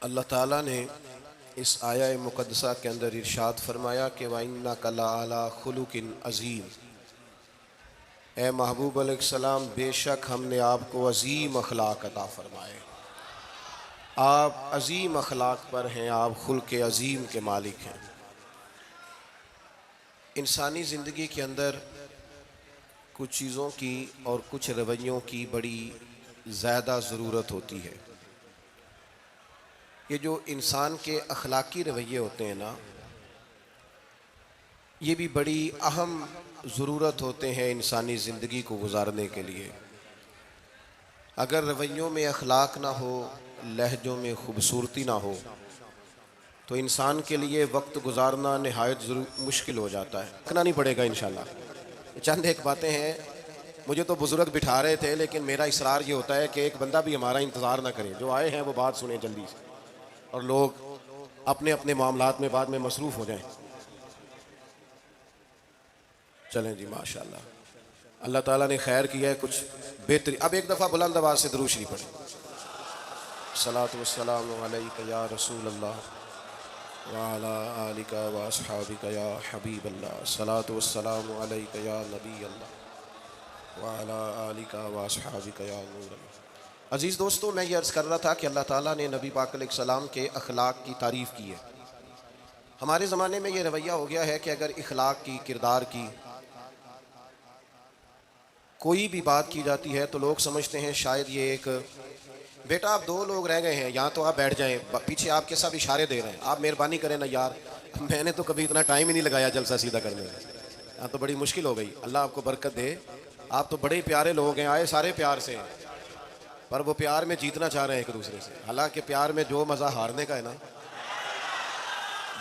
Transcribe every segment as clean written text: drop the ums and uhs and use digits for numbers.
اللہ تعالیٰ نے اس آیہ مقدسہ کے اندر ارشاد فرمایا کہ وَإِنَّكَ لَعَلَىٰ خُلُقٍ عَظِيمٍ، اے محبوب علیہ السلام بے شک ہم نے آپ کو عظیم اخلاق عطا فرمائے، آپ عظیم اخلاق پر ہیں، آپ خلق عظیم کے مالک ہیں۔ انسانی زندگی کے اندر کچھ چیزوں کی اور کچھ رویوں کی بڑی زیادہ ضرورت ہوتی ہے۔ یہ جو انسان کے اخلاقی رویے ہوتے ہیں نا، یہ بھی بڑی اہم ضرورت ہوتے ہیں انسانی زندگی کو گزارنے کے لیے۔ اگر رویوں میں اخلاق نہ ہو، لہجوں میں خوبصورتی نہ ہو، تو انسان کے لیے وقت گزارنا نہایت مشکل ہو جاتا ہے۔ رکھنا نہیں پڑے گا انشاءاللہ۔ چند ایک باتیں ہیں، مجھے تو بزرگ بٹھا رہے تھے، لیکن میرا اصرار یہ ہوتا ہے کہ ایک بندہ بھی ہمارا انتظار نہ کرے، جو آئے ہیں وہ بات سنیں جلدی سے، اور لوگ اپنے اپنے معاملات میں بعد میں مصروف ہو جائیں۔ چلیں جی، ماشاءاللہ، اللہ تعالیٰ نے خیر کیا ہے، کچھ بہتری۔ اب ایک دفعہ بلند آواز سے درود شریف پڑھیں۔ الصلاۃ والسلام علیک یا رسول اللہ وعلی آلک واصحابک یا حبیب اللہ، الصلاۃ والسلام علیک یا نبی اللہ وعلی آلک واصحابک یا نور اللہ۔ عزیز دوستو، میں یہ عرض کر رہا تھا کہ اللہ تعالیٰ نے نبی پاک علیہ السلام کے اخلاق کی تعریف کی ہے۔ ہمارے زمانے میں یہ رویہ ہو گیا ہے کہ اگر اخلاق کی، کردار کی کوئی بھی بات کی جاتی ہے تو لوگ سمجھتے ہیں شاید یہ ایک بیٹا آپ دو لوگ رہ گئے ہیں یہاں تو آپ بیٹھ جائیں، پیچھے آپ کے سب اشارے دے رہے ہیں، آپ مہربانی کریں نا یار، میں نے تو کبھی اتنا ٹائم ہی نہیں لگایا جلسہ سیدھا کرنے میں، یہاں تو بڑی مشکل ہو گئی۔ اللہ آپ کو برکت دے، آپ تو بڑے ہی پیارے لوگ ہیں، آئے سارے پیار سے ہیں، پر وہ پیار میں جیتنا چاہ رہے ہیں ایک دوسرے سے۔ حالانکہ پیار میں جو مزہ ہارنے کا ہے نا،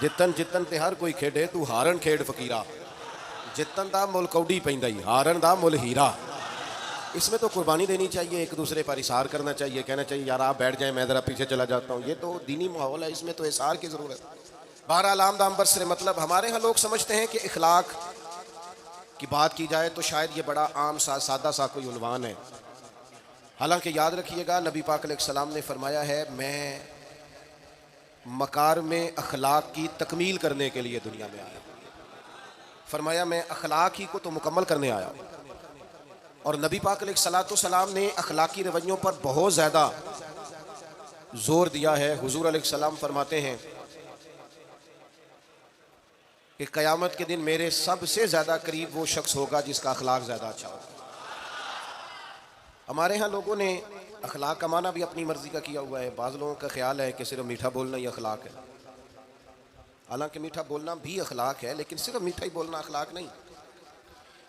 جتن جتن تے ہر کوئی کھیڈے تو ہارن کھیڈ فقیرہ، جتن دا مل کوڈی پیندا ہارن دا مل ہیرا۔ اس میں تو قربانی دینی چاہیے، ایک دوسرے پر اثار کرنا چاہیے، کہنا چاہیے یار آپ بیٹھ جائیں میں ذرا پیچھے چلا جاتا ہوں، یہ تو دینی ماحول ہے، اس میں تو اثار کی ضرورت ہے۔ بہرحال آمد برسر مطلب ہمارے ہاں لوگ سمجھتے ہیں کہ اخلاق کی بات کی جائے تو شاید یہ بڑا عام سا سادہ سا کوئی عنوان ہے، حالانکہ یاد رکھیے گا نبی پاک علیہ السلام نے فرمایا ہے میں مکارم اخلاق کی تکمیل کرنے کے لیے دنیا میں آیا، فرمایا میں اخلاق ہی کو تو مکمل کرنے آیا ہوں۔ اور نبی پاک علیہ السلام نے اخلاقی رویوں پر بہت زیادہ زور دیا ہے۔ حضور علیہ السلام فرماتے ہیں کہ قیامت کے دن میرے سب سے زیادہ قریب وہ شخص ہوگا جس کا اخلاق زیادہ اچھا ہوگا۔ ہمارے ہاں لوگوں نے اخلاق کا معنی بھی اپنی مرضی کا کیا ہوا ہے۔ بعض لوگوں کا خیال ہے کہ صرف میٹھا بولنا ہی اخلاق ہے، حالانکہ میٹھا بولنا بھی اخلاق ہے، لیکن صرف میٹھا ہی بولنا اخلاق نہیں۔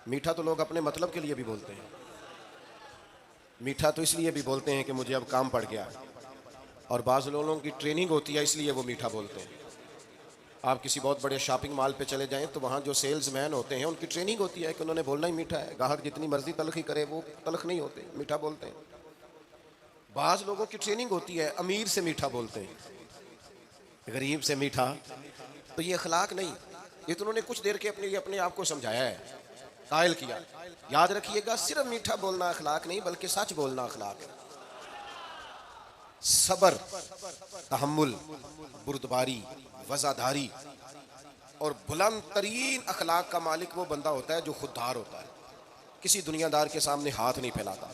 میٹھا تو لوگ اپنے مطلب کے لیے بھی بولتے ہیں، میٹھا تو اس لیے بھی بولتے ہیں کہ مجھے اب کام پڑ گیا، اور بعض لوگوں کی ٹریننگ ہوتی ہے اس لیے وہ میٹھا بولتے ہیں۔ آپ کسی بہت بڑے شاپنگ مال پہ چلے جائیں تو وہاں جو سیلز مین ہوتے ہیں ان کی ٹریننگ ہوتی ہے کہ انہوں نے بولنا ہی میٹھا ہے، گاہک جتنی مرضی تلخی کرے وہ تلخ نہیں ہوتے، میٹھا بولتے ہیں۔ بعض لوگوں کی ٹریننگ ہوتی ہے امیر سے میٹھا بولتے ہیں، غریب سے میٹھا، تو یہ اخلاق نہیں، یہ تو انہوں نے کچھ دیر کے اپنے آپ کو سمجھایا ہے، قائل کیا۔ یاد رکھیے گا صرف میٹھا بولنا اخلاق نہیں بلکہ سچ بولنا اخلاق ہے۔ صبر، تحمل، بردباری، وفاداری، اور بلند ترین اخلاق کا مالک وہ بندہ ہوتا ہے جو خوددار ہوتا ہے، کسی دنیا دار کے سامنے ہاتھ نہیں پھیلاتا۔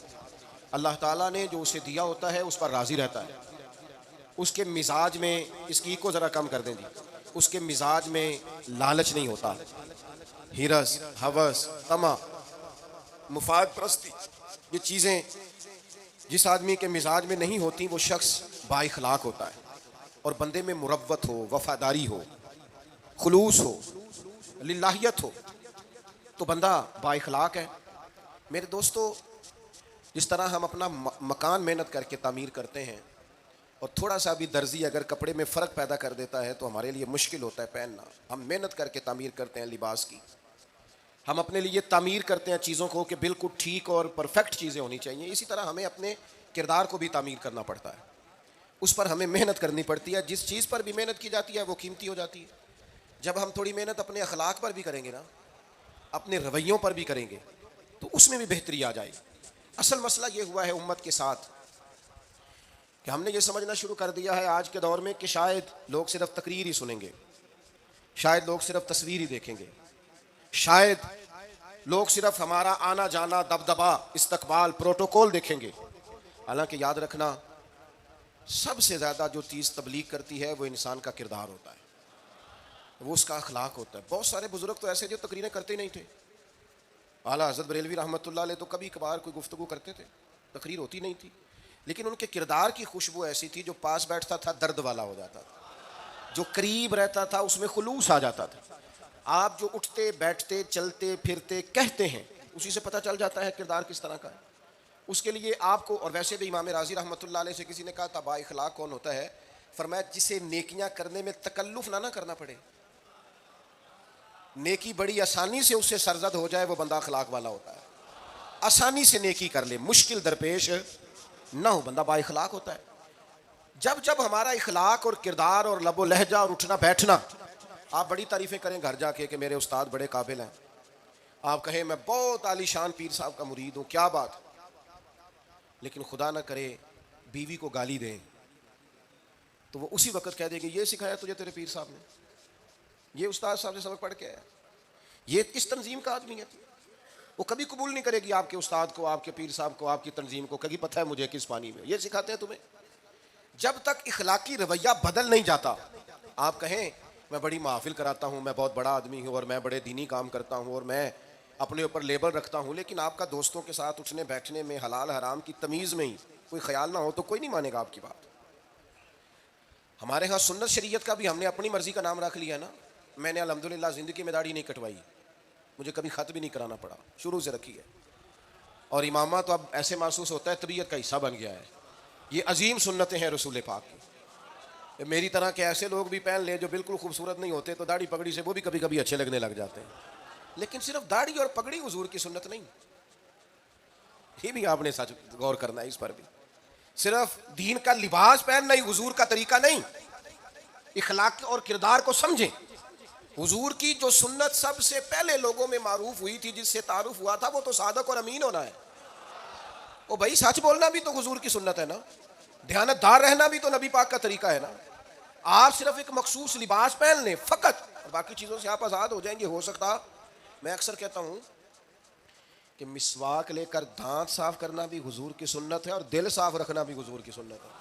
اللہ تعالیٰ نے جو اسے دیا ہوتا ہے اس پر راضی رہتا ہے، اس کے مزاج میں، اس کی کو ذرا کم کر دیں جی، اس کے مزاج میں لالچ نہیں ہوتا، ہرس، ہوس، طمع، مفاد پرستی، یہ چیزیں جس آدمی کے مزاج میں نہیں ہوتی وہ شخص با اخلاق ہوتا ہے، اور بندے میں مروت ہو، وفاداری ہو، خلوص ہو، للہیت ہو، تو بندہ با اخلاق ہے۔ میرے دوستو، جس طرح ہم اپنا مکان محنت کر کے تعمیر کرتے ہیں، اور تھوڑا سا بھی درزی اگر کپڑے میں فرق پیدا کر دیتا ہے تو ہمارے لیے مشکل ہوتا ہے پہننا، ہم محنت کر کے تعمیر کرتے ہیں لباس کی، ہم اپنے لیے تعمیر کرتے ہیں چیزوں کو کہ بالکل ٹھیک اور پرفیکٹ چیزیں ہونی چاہیے۔ اسی طرح ہمیں اپنے کردار کو بھی تعمیر کرنا پڑتا ہے، اس پر ہمیں محنت کرنی پڑتی ہے، جس چیز پر بھی محنت کی جاتی ہے وہ قیمتی ہو جاتی ہے۔ جب ہم تھوڑی محنت اپنے اخلاق پر بھی کریں گے نا، اپنے رویوں پر بھی کریں گے تو اس میں بھی بہتری آ جائے گی۔ اصل مسئلہ یہ ہوا ہے امت کے ساتھ کہ ہم نے یہ سمجھنا شروع کر دیا ہے آج کے دور میں کہ شاید لوگ صرف تقریر ہی سنیں گے، شاید لوگ صرف تصویر ہی دیکھیں گے، شاید لوگ صرف ہمارا آنا جانا، دبدبا، استقبال، پروٹوکول دیکھیں گے۔ حالانکہ یاد رکھنا، سب سے زیادہ جو چیز تبلیغ کرتی ہے وہ انسان کا کردار ہوتا ہے، وہ اس کا اخلاق ہوتا ہے۔ بہت سارے بزرگ تو ایسے جو تقریریں کرتے ہی نہیں تھے۔ اعلیٰ حضرت بریلوی رحمۃ اللہ علیہ تو کبھی کبھار کوئی گفتگو کرتے تھے، تقریر ہوتی نہیں تھی، لیکن ان کے کردار کی خوشبو ایسی تھی، جو پاس بیٹھتا تھا درد والا ہو جاتا تھا، جو قریب رہتا تھا اس میں خلوص آ جاتا تھا۔ آپ جو اٹھتے بیٹھتے چلتے پھرتے کہتے ہیں، اسی سے پتہ چل جاتا ہے کردار کس طرح کا ہے۔ اس کے لیے آپ کو، اور ویسے بھی امام راضی رحمۃ اللہ علیہ سے کسی نے کہا تھا با اخلاق کون ہوتا ہے؟ فرمایا جسے نیکیاں کرنے میں تکلف نہ کرنا پڑے، نیکی بڑی آسانی سے اس سے سرزد ہو جائے، وہ بندہ اخلاق والا ہوتا ہے۔ آسانی سے نیکی کر لے، مشکل درپیش نہ ہو، بندہ با اخلاق ہوتا ہے۔ جب جب ہمارا اخلاق اور کردار اور لب و لہجہ اور اٹھنا بیٹھنا، آپ بڑی تعریفیں کریں گھر جا کے کہ میرے استاد بڑے قابل ہیں، آپ کہیں میں بہت عالی شان پیر صاحب کا مرید ہوں، کیا بات، لیکن خدا نہ کرے بیوی کو گالی دیں تو وہ اسی وقت کہہ دے گی یہ سکھایا تجھے تیرے پیر صاحب نے، یہ استاد صاحب سے سبق پڑھ کے آیا، یہ کس تنظیم کا آدمی ہے؟ وہ کبھی قبول نہیں کرے گی آپ کے استاد کو، آپ کے پیر صاحب کو، آپ کی تنظیم کو، کبھی پتہ ہے مجھے کس پانی میں یہ سکھاتے ہیں تمہیں۔ جب تک اخلاقی رویہ بدل نہیں جاتا، آپ کہیں میں بڑی محافل کراتا ہوں، میں بہت بڑا آدمی ہوں اور میں بڑے دینی کام کرتا ہوں اور میں اپنے اوپر لیبل رکھتا ہوں، لیکن آپ کا دوستوں کے ساتھ اٹھنے بیٹھنے میں، حلال حرام کی تمیز میں ہی کوئی خیال نہ ہو تو کوئی نہیں مانے گا آپ کی بات۔ ہمارے ہاں سنت شریعت کا بھی ہم نے اپنی مرضی کا نام رکھ لیا نا۔ میں نے الحمدللہ زندگی میں داڑھی نہیں کٹوائی، مجھے کبھی خط بھی نہیں کرانا پڑا، شروع سے رکھی ہے، اور امامہ تو اب ایسے محسوس ہوتا ہے طبیعت کا حصہ بن گیا ہے۔ یہ عظیم سنتیں ہیں رسول پاک کی۔ میری طرح کے ایسے لوگ بھی پہن لیں جو بالکل خوبصورت نہیں ہوتے تو داڑھی پگڑی سے وہ بھی کبھی کبھی اچھے لگنے لگ جاتے ہیں، لیکن صرف داڑھی اور پگڑی حضور کی سنت نہیں، یہ بھی آپ نے سچ غور کرنا ہے اس پر بھی۔ صرف دین کا لباس پہننا ہی حضور کا طریقہ نہیں، اخلاق اور کردار کو سمجھیں۔ حضور کی جو سنت سب سے پہلے لوگوں میں معروف ہوئی تھی، جس سے تعارف ہوا تھا، وہ تو صادق اور امین ہونا ہے۔ وہ بھائی سچ بولنا بھی تو حضور کی سنت ہے نا، دیانت دار رہنا بھی تو نبی پاک کا طریقہ ہے نا۔ آپ صرف ایک مخصوص لباس پہن لیں فقط، اور باقی چیزوں سے آپ آزاد ہو جائیں گے۔ ہو سکتا، میں اکثر کہتا ہوں کہ مسواک لے کر دانت صاف کرنا بھی حضور کی سنت ہے، اور دل صاف رکھنا بھی حضور کی سنت ہے۔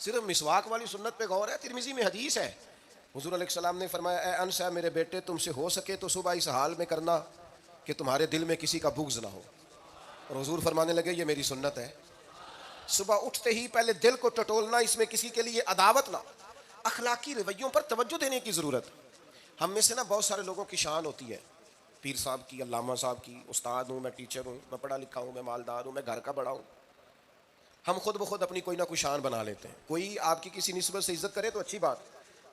صرف مسواک والی سنت پہ غور ہے، ترمذی میں حدیث ہے، حضور علیہ السلام نے فرمایا اے انس ہے میرے بیٹے، تم سے ہو سکے تو صبح اس حال میں کرنا کہ تمہارے دل میں کسی کا بغض نہ ہو، اور حضور فرمانے لگے یہ میری سنت ہے۔ صبح اٹھتے ہی پہلے دل کو ٹٹولنا، اس میں کسی کے لیے عداوت نہ۔ اخلاقی رویوں پر توجہ دینے کی ضرورت۔ ہم میں سے نا بہت سارے لوگوں کی شان ہوتی ہے، پیر صاحب کی، علامہ صاحب کی، استاد ہوں، میں ٹیچر ہوں، میں پڑھا لکھا ہوں، میں مالدار ہوں، میں گھر کا بڑا ہوں۔ ہم خود بخود اپنی کوئی نہ کوئی شان بنا لیتے ہیں۔ کوئی آپ کی کسی نسبت سے عزت کرے تو اچھی بات،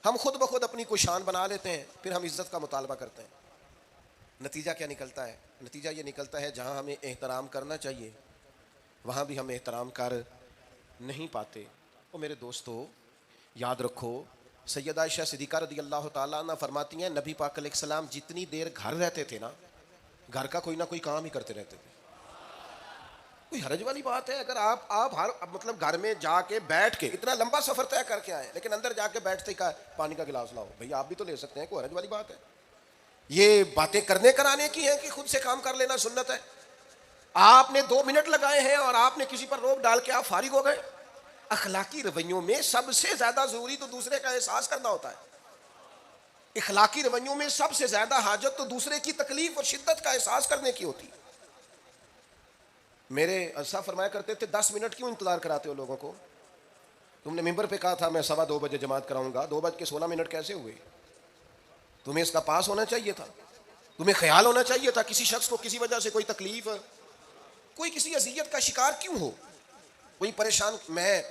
ہم خود بخود اپنی کوئی شان بنا لیتے ہیں، پھر ہم عزت کا مطالبہ کرتے ہیں۔ نتیجہ کیا نکلتا ہے؟ نتیجہ یہ نکلتا ہے جہاں ہمیں احترام کرنا چاہیے وہاں بھی ہم احترام کر نہیں پاتے۔ وہ میرے دوستو یاد رکھو، سیدہ عائشہ صدیقہ رضی اللہ تعالیٰ عنہ فرماتی ہیں نبی پاک علیہ السلام جتنی دیر گھر رہتے تھے نا، گھر کا کوئی نہ کوئی کام ہی کرتے رہتے تھے۔ کوئی حرج والی بات ہے اگر آپ ہر مطلب گھر میں جا کے بیٹھ کے اتنا لمبا سفر طے کر کے آئے، لیکن اندر جا کے بیٹھتے ہی پانی کا گلاس لاؤ، بھئی آپ بھی تو لے سکتے ہیں، کوئی حرج والی بات ہے؟ یہ باتیں کرنے کرانے کی ہیں کہ خود سے کام کر لینا سنت ہے؟ آپ نے 2 منٹ لگائے ہیں اور آپ نے کسی پر روک ڈال کے آپ فارغ ہو گئے۔ اخلاقی رویوں میں سب سے زیادہ ضروری تو دوسرے کا احساس کرنا ہوتا ہے۔ اخلاقی رویوں میں سب سے زیادہ حاجت تو دوسرے کی تکلیف اور شدت کا احساس کرنے کی ہوتی ہے۔ میرے اسا فرمایا کرتے تھے 10 منٹ کیوں انتظار کراتے ہو لوگوں کو؟ تم نے ممبر پہ کہا تھا میں 2:15 بجے جماعت کراؤں گا، 2:16 کیسے ہوئے؟ تمہیں اس کا پاس ہونا چاہیے تھا، تمہیں خیال ہونا چاہیے تھا کسی شخص کو کسی وجہ سے کوئی تکلیف، کوئی کسی اذیت کا شکار کیوں ہو، کوئی پریشان۔ میں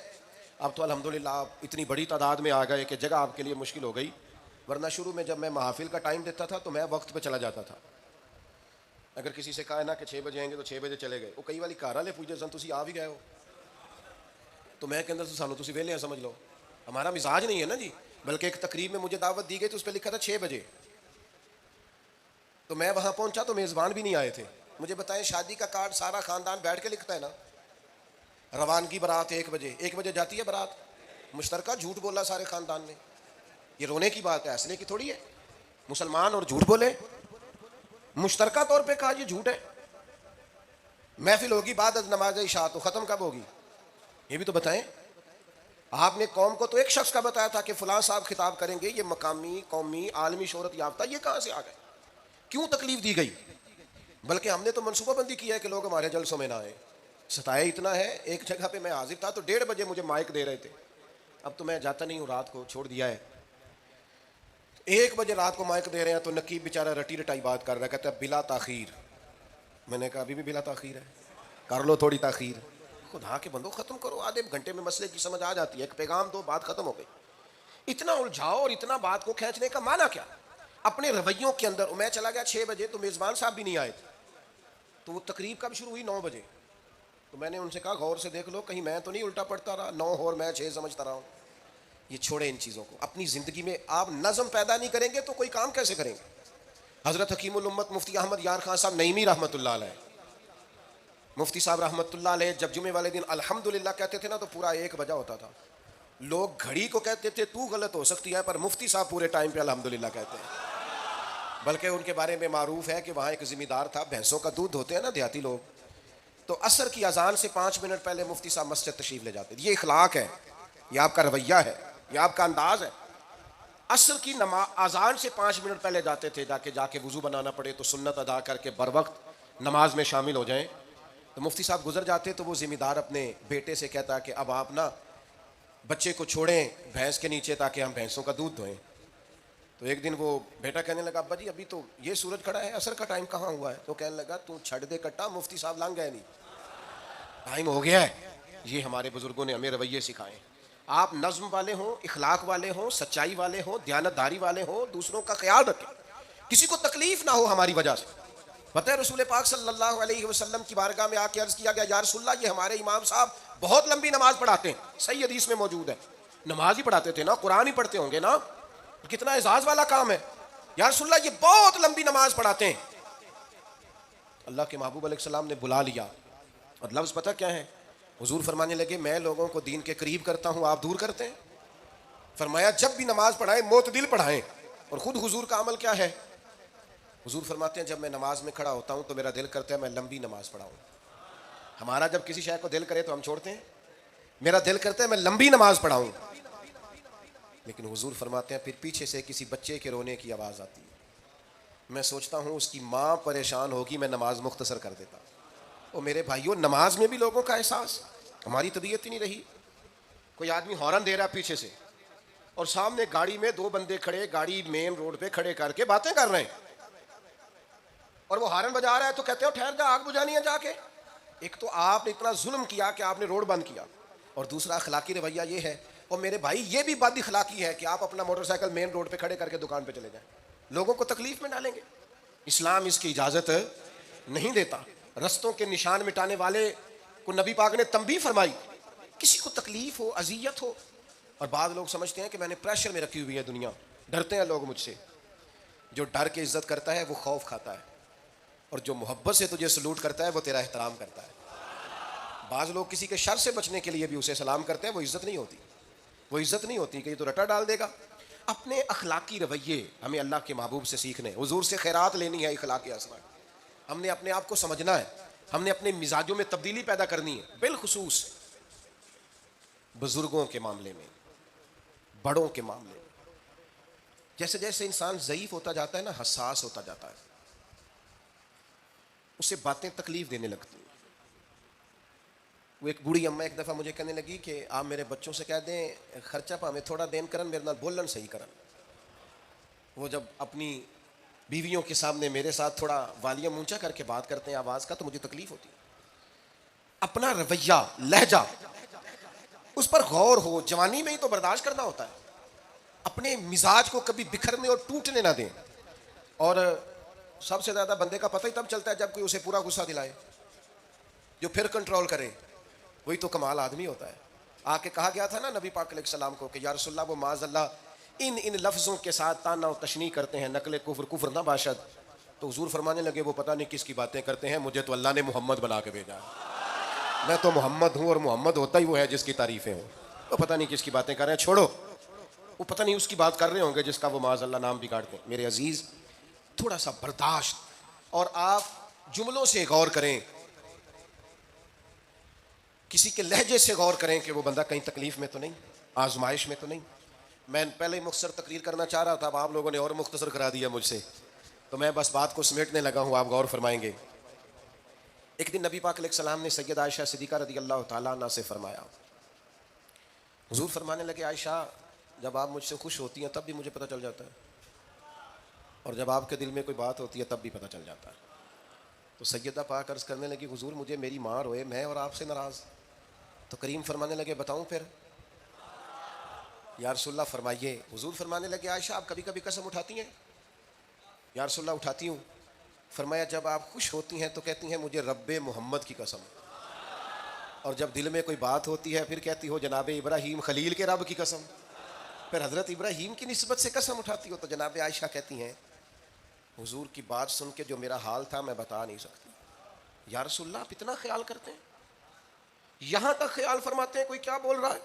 اب تو الحمدللہ آپ اتنی بڑی تعداد میں آ گئے کہ جگہ آپ کے لیے مشکل ہو گئی، ورنہ شروع میں جب میں محافل کا ٹائم دیتا تھا تو میں وقت پہ چلا جاتا تھا۔ اگر کسی سے کہا نا کہ 6 بجے آئیں گے تو 6 بجے چلے گئے، وہ کئی والی گھر والے پوچھتے سن تسی آ بھی گئے ہو، تو میں کہ سانو تسی ویلے ہیں سمجھ لو، ہمارا مزاج نہیں ہے نا جی۔ بلکہ ایک تقریب میں مجھے دعوت دی گئی تو اس پہ لکھا تھا 6 بجے، تو میں وہاں پہنچا تو میزبان بھی نہیں آئے تھے۔ مجھے بتائیں شادی کا کارڈ سارا خاندان بیٹھ کے لکھتا ہے نا، روانگی برات 1 بجے جاتی ہے برات، مشترکہ جھوٹ بولا سارے خاندان نے. یہ رونے کی بات ہے، ہنسنے کی تھوڑی ہے. مسلمان اور جھوٹ بولے، مشترکہ طور پہ کہا یہ جھوٹ ہے. محفل ہوگی بعد از نماز عشاء، تو ختم کب ہوگی یہ بھی تو بتائیں. آپ نے قوم کو تو ایک شخص کا بتایا تھا کہ فلاں صاحب خطاب کریں گے، یہ مقامی قومی عالمی شہرت یافتہ، یہ کہاں سے آ گئے؟ کیوں تکلیف دی گئی؟ بلکہ ہم نے تو منصوبہ بندی کی ہے کہ لوگ ہمارے جلسوں میں نہ آئیں. ستایا اتنا ہے، ایک جگہ پہ میں حاضر تھا تو 1:30 بجے مجھے مائک دے رہے تھے. اب تو میں جاتا نہیں ہوں، رات کو چھوڑ دیا ہے. 1 بجے رات کو مائک دے رہے ہیں تو نقیب بیچارہ رٹی رٹائی بات کر رہا ہے، کہتا ہے بلا تاخیر. میں نے کہا ابھی بھی بلا تاخیر ہے، کر لو تھوڑی تاخیر. خدا کے بندو ختم کرو، آدھے گھنٹے میں مسئلے کی سمجھ آ جاتی ہے، ایک پیغام دو، بات ختم ہو گئی. اتنا الجھاؤ اور اتنا بات کو کھینچنے کا معنی کیا؟ اپنے رویوں کے اندر. میں چلا گیا 6 بجے تو میزبان صاحب بھی نہیں آئے تھے. تو وہ تقریب کب شروع ہوئی؟ 9 بجے. تو میں نے ان سے کہا غور سے دیکھ لو کہیں میں تو نہیں الٹا پڑتا رہا، 9 اور میں 6 سمجھتا رہا ہوں. یہ چھوڑیں ان چیزوں کو. اپنی زندگی میں آپ نظم پیدا نہیں کریں گے تو کوئی کام کیسے کریں گے؟ حضرت حکیم الامت مفتی احمد یار خان صاحب نعیمی رحمۃ اللہ علیہ، مفتی صاحب رحمۃ اللہ علیہ جب جمعے والے دن الحمدللہ کہتے تھے نا تو پورا 1 بجا ہوتا تھا. لوگ گھڑی کو کہتے تھے تو غلط ہو سکتی ہے، پر مفتی صاحب پورے ٹائم پہ الحمدللہ کہتے ہیں. بلکہ ان کے بارے میں معروف ہے کہ وہاں ایک ذمہ دار تھا، بھینسوں کا دودھ ہوتے ہیں نا دیہاتی لوگ، تو عصر کی اذان سے 5 منٹ پہلے مفتی صاحب مسجد تشریف لے جاتے. یہ اخلاق ہے، یہ آپ کا رویہ ہے، یہ آپ کا انداز ہے. عصر کی اذان سے 5 منٹ پہلے جاتے تھے، جا کے وضو بنانا پڑے تو سنت ادا کر کے بر وقت نماز میں شامل ہو جائیں. تو مفتی صاحب گزر جاتے تو وہ ذمہ دار اپنے بیٹے سے کہتا کہ اب آپ نا بچے کو چھوڑیں بھینس کے نیچے تاکہ ہم بھینسوں کا دودھ دھوئیں. تو ایک دن وہ بیٹا کہنے لگا ابا جی ابھی تو یہ سورج کھڑا ہے، عصر کا ٹائم کہاں ہوا ہے؟ تو کہنے لگا تو چھڑ دے کٹا، مفتی صاحب لنگ گئے نہیں، ٹائم ہو گیا ہے. یہ ہمارے بزرگوں نے ہمیں رویے سکھائے. آپ نظم والے ہوں، اخلاق والے ہوں، سچائی والے ہوں، دیانتداری والے ہوں، دوسروں کا خیال رکھیں، کسی کو تکلیف نہ ہو ہماری وجہ سے. پتہ ہے رسول پاک صلی اللہ علیہ وسلم کی بارگاہ میں آ کے عرض کیا گیا یا رسول اللہ یہ ہمارے امام صاحب بہت لمبی نماز پڑھاتے ہیں. صحیح حدیث میں موجود ہے، نماز ہی پڑھاتے تھے نا، قرآن ہی پڑھتے ہوں گے نا، کتنا اعزاز والا کام ہے. یا رسول اللہ یہ بہت لمبی نماز پڑھاتے ہیں. اللہ کے محبوب علیہ السلام نے بلا لیا اور لفظ پتہ کیا ہے؟ حضور فرمانے لگے میں لوگوں کو دین کے قریب کرتا ہوں، آپ دور کرتے ہیں. فرمایا جب بھی نماز پڑھائیں معتدل پڑھائیں. اور خود حضور کا عمل کیا ہے؟ حضور فرماتے ہیں جب میں نماز میں کھڑا ہوتا ہوں تو میرا دل کرتا ہے میں لمبی نماز پڑھاؤں. ہمارا جب کسی شے کو دل کرے تو ہم چھوڑتے ہیں، میرا دل کرتا ہے میں لمبی نماز پڑھاؤں. لیکن حضور فرماتے ہیں پھر پیچھے سے کسی بچے کے رونے کی آواز آتی ہے، میں سوچتا ہوں اس کی ماں پریشان ہوگی، میں نماز مختصر کر دیتا. اور میرے بھائیوں نماز میں بھی لوگوں کا احساس، ہماری طبیعت ہی نہیں رہی. کوئی آدمی ہارن دے رہا پیچھے سے اور سامنے گاڑی میں 2 بندے کھڑے، گاڑی مین روڈ پہ کھڑے کر کے باتیں کر رہے ہیں اور وہ ہارن بجا رہا ہے تو کہتے ہو ٹھہر جا، آگ بجھانی ہے جا کے. ایک تو آپ نے اتنا ظلم کیا کہ آپ نے روڈ بند کیا، اور دوسرا اخلاقی رویہ یہ ہے. اور میرے بھائی یہ بھی بد اخلاقی ہے کہ آپ اپنا موٹر سائیکل مین روڈ پہ کھڑے کر کے دکان پہ چلے جائیں، لوگوں کو تکلیف میں ڈالیں گے. اسلام اس کی اجازت نہیں دیتا. رستوں کے نشان مٹانے والے کو نبی پاک نے تنبیہ فرمائی، کسی کو تکلیف ہو، اذیت ہو. اور بعض لوگ سمجھتے ہیں کہ میں نے پریشر میں رکھی ہوئی ہے دنیا، ڈرتے ہیں لوگ مجھ سے. جو ڈر کے عزت کرتا ہے وہ خوف کھاتا ہے، اور جو محبت سے تجھے سلوٹ کرتا ہے وہ تیرا احترام کرتا ہے. بعض لوگ کسی کے شر سے بچنے کے لیے بھی اسے سلام کرتے ہیں، وہ عزت نہیں ہوتی، وہ عزت نہیں ہوتی کہ یہ تو رٹا ڈال دے گا. اپنے اخلاقی رویے ہمیں اللہ کے محبوب سے سیکھنے، حضور سے خیرات لینی ہے، اخلاقی اسرار. ہم نے اپنے آپ کو سمجھنا ہے، ہم نے اپنے مزاجوں میں تبدیلی پیدا کرنی ہے، بالخصوص بزرگوں کے معاملے میں، بڑوں کے معاملے میں. جیسے جیسے انسان ضعیف ہوتا جاتا ہے نا، حساس ہوتا جاتا ہے، اسے باتیں تکلیف دینے لگتی ہیں. وہ ایک بوڑھی اماں ایک دفعہ مجھے کہنے لگی کہ آپ میرے بچوں سے کہہ دیں خرچہ پا میں تھوڑا دین کرن، میرے نال بولن صحیح کرن. وہ جب اپنی بیویوں کے سامنے میرے ساتھ تھوڑا والیوم اونچا کر کے بات کرتے ہیں آواز کا تو مجھے تکلیف ہوتی ہے. اپنا رویہ، لہجہ، اس پر غور ہو. جوانی میں ہی تو برداشت کرنا ہوتا ہے. اپنے مزاج کو کبھی بکھرنے اور ٹوٹنے نہ دیں. اور سب سے زیادہ بندے کا پتہ ہی تب چلتا ہے جب کوئی اسے پورا غصہ دلائے، جو پھر کنٹرول کرے، وہی تو کمال آدمی ہوتا ہے. آ کے کہا گیا تھا نا نبی پاک علیہ السلام کو کہ یا رسول اللہ وہ معاذ اللہ ان لفظوں کے ساتھ تانا و تشنیع کرتے ہیں، نقل کفر کفر نہ باشد. تو حضور فرمانے لگے وہ پتہ نہیں کس کی باتیں کرتے ہیں، مجھے تو اللہ نے محمد بنا کے بھیجا. میں تو محمد ہوں اور محمد ہوتا ہی وہ ہے جس کی تعریفیں ہوں. تو پتہ نہیں کس کی باتیں کر رہے ہیں, چھوڑو. وہ پتہ نہیں اس کی بات کر رہے ہوں گے جس کا وہ معاذ اللہ نام بگاڑتے ہیں. میرے عزیز, تھوڑا سا برداشت, اور آپ جملوں سے غور کریں, کسی کے لہجے سے غور کریں کہ وہ بندہ کہیں تکلیف میں تو نہیں, آزمائش میں تو نہیں. میں پہلے مختصر تقریر کرنا چاہ رہا تھا, اب آپ لوگوں نے اور مختصر کرا دیا مجھ سے, تو میں بس بات کو سمیٹنے لگا ہوں, آپ غور فرمائیں گے. ایک دن نبی پاک علیہ السلام نے سیدہ عائشہ صدیقہ رضی اللہ تعالیٰ عنہ سے فرمایا, حضور فرمانے لگے, عائشہ جب آپ مجھ سے خوش ہوتی ہیں تب بھی مجھے پتہ چل جاتا ہے, اور جب آپ کے دل میں کوئی بات ہوتی ہے تب بھی پتہ چل جاتا ہے. تو سیدہ پاک عرض کرنے لگی, حضور مجھے میری ماں روئے, میں اور آپ سے ناراض. تو کریم فرمانے لگے, بتاؤں پھر؟ یا رسول اللہ فرمائیے. حضور فرمانے لگے, عائشہ آپ کبھی کبھی قسم اٹھاتی ہیں؟ یا رسول اللہ اٹھاتی ہوں. فرمایا, جب آپ خوش ہوتی ہیں تو کہتی ہیں مجھے رب محمد کی قسم, اور جب دل میں کوئی بات ہوتی ہے پھر کہتی ہو جناب ابراہیم خلیل کے رب کی قسم. پھر حضرت ابراہیم کی نسبت سے قسم اٹھاتی ہو. تو جناب عائشہ کہتی ہیں, حضور کی بات سن کے جو میرا حال تھا میں بتا نہیں سکتی. یا رسول اللہ آپ اتنا خیال کرتے ہیں, یہاں تک خیال فرماتے ہیں کوئی کیا بول رہا ہے؟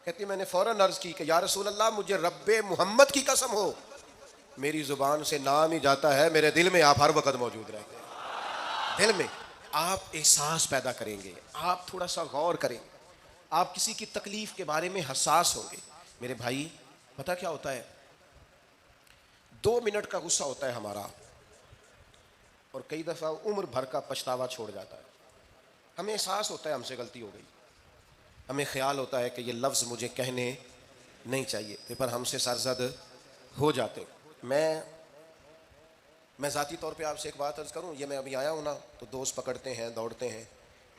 کہتی میں نے فوراً عرض کی کہ یا رسول اللہ مجھے رب محمد کی قسم ہو, میری زبان سے نام ہی جاتا ہے, میرے دل میں آپ ہر وقت موجود رہتے ہیں. دل میں آپ احساس پیدا کریں گے, آپ تھوڑا سا غور کریں, آپ کسی کی تکلیف کے بارے میں حساس ہوں گے. میرے بھائی, پتہ کیا ہوتا ہے, 2 منٹ کا غصہ ہوتا ہے ہمارا, اور کئی دفعہ عمر بھر کا پچھتاوا چھوڑ جاتا ہے. ہمیں احساس ہوتا ہے ہم سے غلطی ہو گئی, ہمیں خیال ہوتا ہے کہ یہ لفظ مجھے کہنے نہیں چاہیے تھے, پر ہم سے سرزد ہو جاتے. میں ذاتی طور پہ آپ سے ایک بات عرض کروں, یہ میں ابھی آیا ہوں نا تو دوست پکڑتے ہیں, دوڑتے ہیں.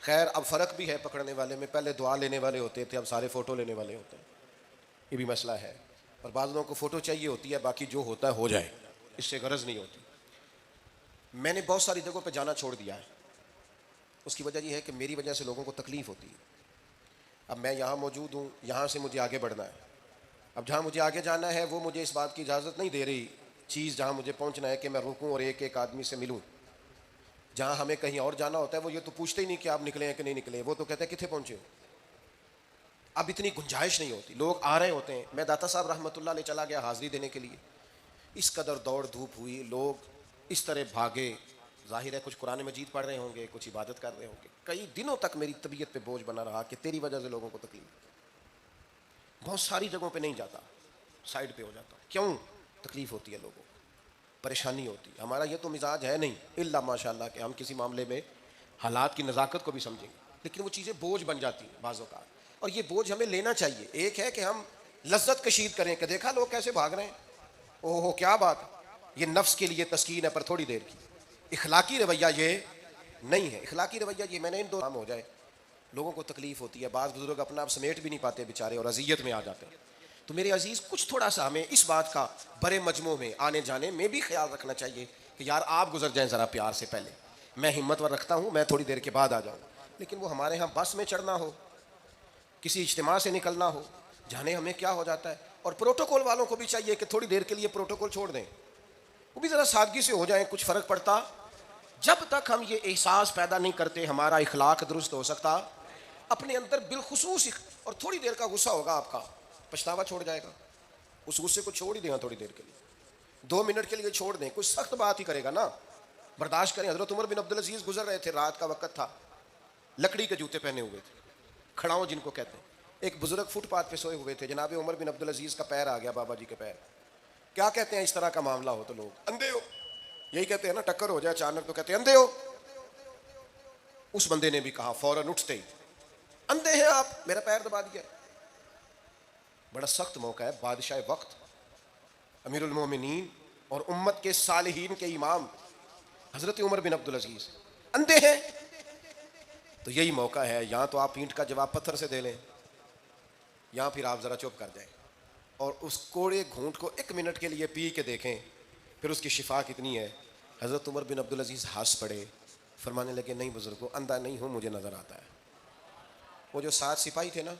خیر اب فرق بھی ہے پکڑنے والے میں, پہلے دعا لینے والے ہوتے تھے, اب سارے فوٹو لینے والے ہوتے ہیں. یہ بھی مسئلہ ہے, اور بعض لوگوں کو فوٹو چاہیے ہوتی ہے, باقی جو ہوتا ہے ہو جائے, اس سے غرض نہیں ہوتی. میں نے بہت ساری جگہوں پہ جانا چھوڑ دیا ہے, اس کی وجہ یہ ہے کہ میری وجہ سے لوگوں کو تکلیف ہوتی ہے. اب میں یہاں موجود ہوں, یہاں سے مجھے آگے بڑھنا ہے. اب جہاں مجھے آگے جانا ہے وہ مجھے اس بات کی اجازت نہیں دے رہی چیز جہاں مجھے پہنچنا ہے کہ میں رکوں اور ایک ایک آدمی سے ملوں. جہاں ہمیں کہیں اور جانا ہوتا ہے وہ یہ تو پوچھتے ہی نہیں کہ آپ نکلے ہیں کہ نہیں نکلے, وہ تو کہتے ہیں کتنے پہنچے ہو. اب اتنی گنجائش نہیں ہوتی, لوگ آ رہے ہوتے ہیں. میں داتا صاحب رحمۃ اللہ علیہ چلا گیا حاضری دینے کے لیے, اس قدر دوڑ دھوپ ہوئی, لوگ اس طرح بھاگے. ظاہر ہے کچھ قرآن مجید پڑھ رہے ہوں گے, کچھ عبادت کر رہے ہوں گے. کئی دنوں تک میری طبیعت پہ بوجھ بنا رہا کہ تیری وجہ سے لوگوں کو تکلیف. بہت ساری جگہوں پہ نہیں جاتا, سائڈ پہ ہو جاتا. کیوں؟ تکلیف ہوتی ہے لوگوں کو, پریشانی ہوتی ہے. ہمارا یہ تو مزاج ہے نہیں الا ماشاء اللہ کہ ہم کسی معاملے میں حالات کی نزاکت کو بھی سمجھیں گے, لیکن وہ چیزیں بوجھ بن جاتی ہیں بعض اوقات, اور یہ بوجھ ہمیں لینا چاہیے. ایک ہے کہ ہم لذت کشید کریں کہ دیکھا لوگ کیسے بھاگ رہے ہیں, اوہ ہو کیا بات, یہ نفس کے لیے تسکین ہے پر تھوڑی دیر کی. اخلاقی رویہ یہ نہیں ہے. اخلاقی رویہ یہ میں نے ان دو کام ہو جائے, لوگوں کو تکلیف ہوتی ہے, بعض بزرگ اپنا آپ سمیٹ بھی نہیں پاتے بیچارے اور اذیت میں آ جاتے ہیں. تو میرے عزیز کچھ تھوڑا سا ہمیں اس بات کا بڑے مجموع میں آنے جانے میں بھی خیال رکھنا چاہیے کہ یار آپ گزر جائیں ذرا پیار سے پہلے, میں ہمت ور رکھتا ہوں, میں تھوڑی دیر کے بعد آ جاؤں. لیکن وہ ہمارے ہاں بس میں چڑھنا ہو, کسی اجتماع سے نکلنا ہو, جانے ہمیں کیا ہو جاتا ہے. اور پروٹوکول والوں کو بھی چاہیے کہ تھوڑی دیر کے لیے پروٹوکول چھوڑ دیں, وہ بھی ذرا سادگی سے ہو جائیں, کچھ فرق پڑتا. جب تک ہم یہ احساس پیدا نہیں کرتے ہمارا اخلاق درست ہو سکتا. اپنے اندر بالخصوص اور تھوڑی دیر کا غصہ ہوگا آپ کا, پچھتاوا چھوڑ جائے گا. اس غصے کو چھوڑ ہی دینا تھوڑی دیر کے لیے, 2 منٹ کے لیے چھوڑ دیں. کچھ سخت بات ہی کرے گا نا, برداشت کریں. حضرت عمر بن عبدالعزیز گزر رہے تھے, رات کا وقت تھا, لکڑی کے جوتے پہنے ہوئے تھے, کھڑاؤں جن کو کہتے ہیں. ایک بزرگ فٹ پاتھ پہ سوئے ہوئے تھے, جناب عمر بن عبدالعزیز کا پیر آ گیا, بابا جی کے پیر. کیا کہتے ہیں اس طرح کا معاملہ ہو تو لوگ اندھے ہو, یہی کہتے ہیں نا, ٹکر ہو جائے اچانک تو کہتے ہیں اندھے ہو. اس بندے نے بھی کہا فوراً اٹھتے ہی, اندھے ہیں آپ, میرا پیر دبا دیا. بڑا سخت موقع ہے, بادشاہ وقت, امیر المومنین اور امت کے صالحین کے امام حضرت عمر بن عبدالعزیز اندھے ہیں. تو یہی موقع ہے, یہاں تو آپ اینٹ کا جواب پتھر سے دے لیں, یہاں پھر آپ ذرا چپ کر جائیں اور اس کوڑے گھونٹ کو 1 منٹ کے لیے پی کے دیکھیں, پھر اس کی شفا کتنی ہے. حضرت عمر بن عبدالعزیز ہنس پڑے, فرمانے لگے نہیں بزرگوں, اندھا نہیں ہوں, مجھے نظر آتا ہے. وہ جو 7 سپاہی تھے نا,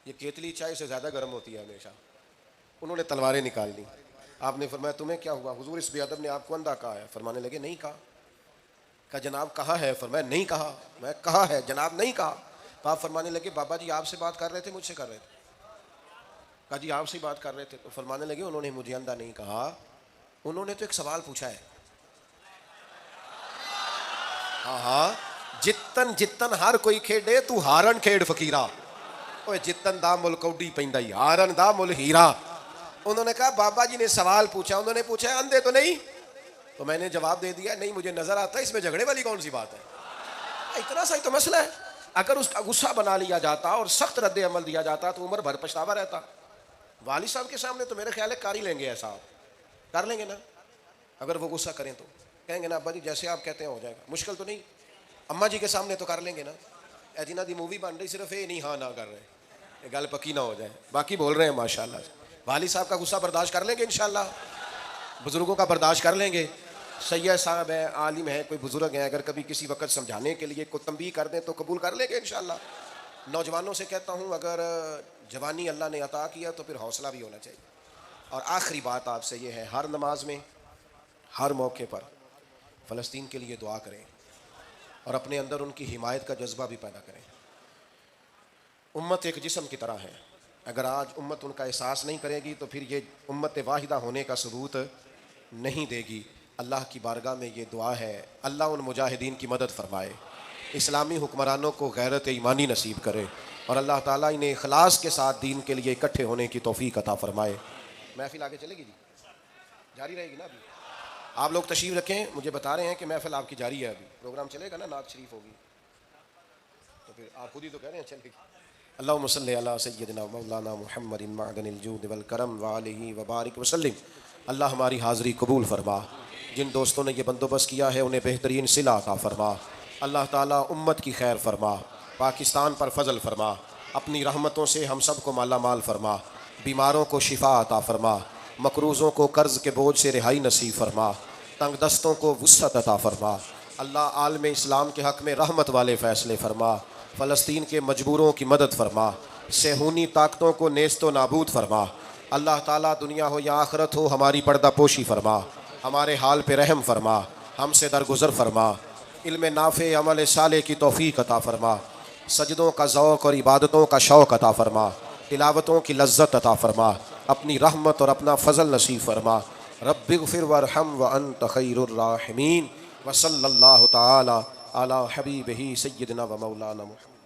یہ کیتلی چائے سے زیادہ گرم ہوتی ہے ہمیشہ, انہوں نے تلواریں نکال لی. آپ نے فرمایا تمہیں کیا ہوا؟ حضور اس بے ادب نے آپ کو اندھا کہا ہے. فرمانے لگے نہیں کہا, کہا جناب کہاں ہے؟ فرمایا نہیں کہا. میں کہا ہے جناب نہیں کہا. تو آپ فرمانے لگے بابا جی آپ سے بات کر رہے تھے مجھ سے کر رہے تھے؟ کہا جی آپ سے ہی بات کر رہے تھے. تو فرمانے لگے انہوں نے مجھے اندھا نہیں کہا, انہوں نے تو ایک سوال پوچھا ہے. ہاں ہاں, جتن جتن ہر کوئی کھیڈے تو ہارن کھیڈ فقیرا, اوے جتن دا مل کوڈی پیندا ہی ہارن دا مل ہیرا. انہوں نے کہا بابا جی نے سوال پوچھا, انہوں نے پوچھا ہے اندھے تو نہیں؟ تو میں نے جواب دے دیا نہیں مجھے نظر آتا ہے, اس میں جھگڑے والی کون سی بات ہے؟ اتنا سا ہی تو مسئلہ ہے. اگر اس کا غصہ بنا لیا جاتا اور سخت رد عمل دیا جاتا تو عمر بھر پچھتاوا رہتا. والد صاحب کے سامنے تو میرے خیال ہے کر ہی لیں گے, ایسا کر لیں گے نا. اگر وہ غصہ کریں تو کہیں گے نا ابا جی جیسے آپ کہتے ہیں ہو جائے گا, مشکل تو نہیں. اماں جی کے سامنے تو کر لیں گے نا. اے جنہ دی مووی بن رہی صرف یہ نہیں ہاں نہ کر رہے, یہ گل پکی نہ ہو جائے, باقی بول رہے ہیں ماشاءاللہ. والد صاحب کا غصہ برداشت کر لیں گے انشاءاللہ, بزرگوں کا برداشت کر لیں گے. سید صاحب ہیں, عالم ہیں, کوئی بزرگ ہیں, اگر کبھی کسی وقت سمجھانے کے لیے کوئی تنبیہ کر دیں تو قبول کر لیں گے انشاءاللہ. نوجوانوں سے کہتا ہوں اگر جوانی اللہ نے عطا کیا تو پھر حوصلہ بھی ہونا چاہیے. اور آخری بات آپ سے یہ ہے, ہر نماز میں ہر موقع پر فلسطین کے لیے دعا کریں اور اپنے اندر ان کی حمایت کا جذبہ بھی پیدا کریں. امت ایک جسم کی طرح ہے, اگر آج امت ان کا احساس نہیں کرے گی تو پھر یہ امت واحدہ ہونے کا ثبوت نہیں دے گی. اللہ کی بارگاہ میں یہ دعا ہے, اللہ ان مجاہدین کی مدد فرمائے, اسلامی حکمرانوں کو غیرت ایمانی نصیب کرے, اور اللہ تعالیٰ انہیں اخلاص کے ساتھ دین کے لیے اکٹھے ہونے کی توفیق عطا فرمائے. محفل آگے چلے گی جی, جاری رہے گی نا؟ ابھی آپ لوگ تشریف رکھیں, مجھے بتا رہے ہیں کہ محفل آپ کی جاری ہے, ابھی پروگرام چلے گا نا, نعت شریف ہوگی تو پھر آپ خود ہی تو کہہ رہے ہیں چلے گی. اللہم صلی علی سیدنا مولانا محمد معدن الجود والکرم وآلہ وبارک وسلم. اللہ ہماری حاضری قبول فرما, جن دوستوں نے یہ بندوبست کیا ہے انہیں بہترین صلہ عطا فرما. اللہ تعالیٰ امت کی خیر فرما, پاکستان پر فضل فرما, اپنی رحمتوں سے ہم سب کو مالا مال فرما, بیماروں کو شفا عطا فرما, مقروضوں کو قرض کے بوجھ سے رہائی نصیب فرما, تنگ دستوں کو وسعت عطا فرما. اللہ عالم اسلام کے حق میں رحمت والے فیصلے فرما, فلسطین کے مجبوروں کی مدد فرما, صہیونی طاقتوں کو نیست و نابود فرما. اللہ تعالیٰ دنیا ہو یا آخرت ہو ہماری پردہ پوشی فرما, ہمارے حال پہ رحم فرما, ہم سے درگزر فرما, علم نافع عمل صالح کی توفیق عطا فرما, سجدوں کا ذوق اور عبادتوں کا شوق عطا فرما, تلاوتوں کی لذت عطا فرما, اپنی رحمت اور اپنا فضل نصیب فرما. رب اغفر وارحم وانت خیر الراحمین. وصلی اللہ تعالی علی حبیبہ سیدنا و مولانا محمد.